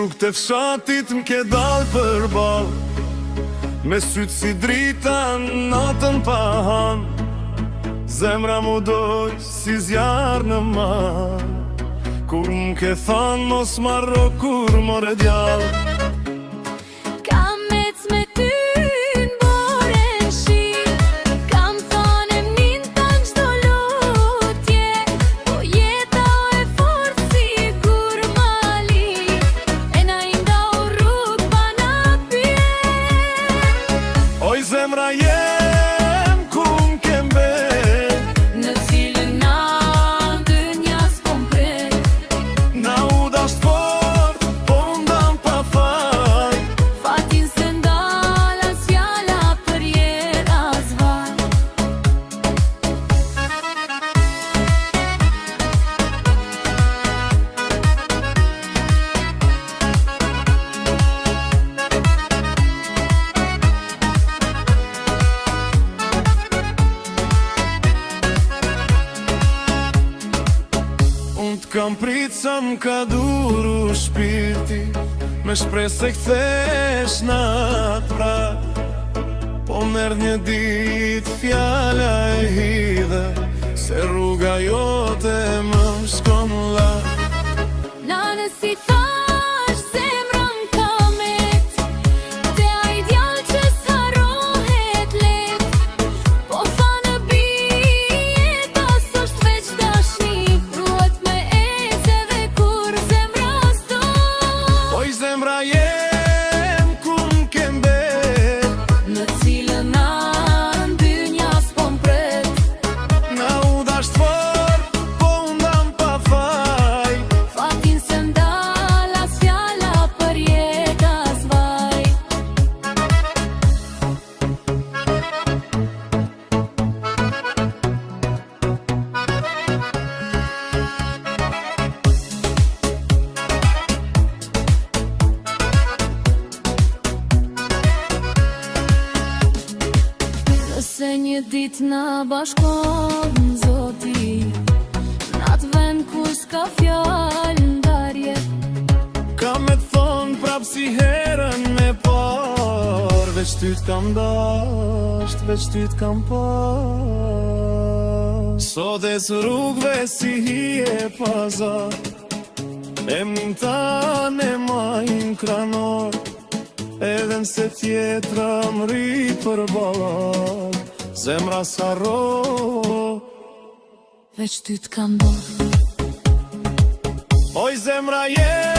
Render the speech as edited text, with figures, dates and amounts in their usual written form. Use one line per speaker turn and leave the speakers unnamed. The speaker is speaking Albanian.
rrugë të fshatit m'ke dal për bal, me sytë si drita natën pa han. Zemra mu doj si zjarë në mar, kur m'ke than mos marro kur more djall. Zemra jem ku m'ke mbet,
në cilën dë nja s'kom pret.
na u dasht fort, po ndam pa faj.
Fatin se ndal as fjala për jet as vaj.
Kam prit sa m'ka duru shpirti, me shpres se kthesh në atë prat. Po merr një dit fjala e hidhe, se rruga jote më shkon lart.
Nane si thash zemra m'kamet, te ai djall që s'harrohet let. Po tha në bije tas është veç dashni, pruhet me ece dhe kur zemra s'do.
Oj zemra jem ku m'ke mbet,
Në cilën dë nja s'kom pret.
na u dasht fort, po ndam pa faj.
Fatin se ndal as fjala për jet as vaj. Nëse një dit na bashkon Zoti, n'atë vend ku s'ka fjallë ndarje,
Ka me thonë prap si herën me par, veç ty t'kam dasht, veç ty t'kam par. Sot e së rrugve si hije pazar, e m'tane majnë kranor, edhe nëse tjetra m'ri për balar, zemra s'harro,
veç ty t'kam dorë.
oj zemra je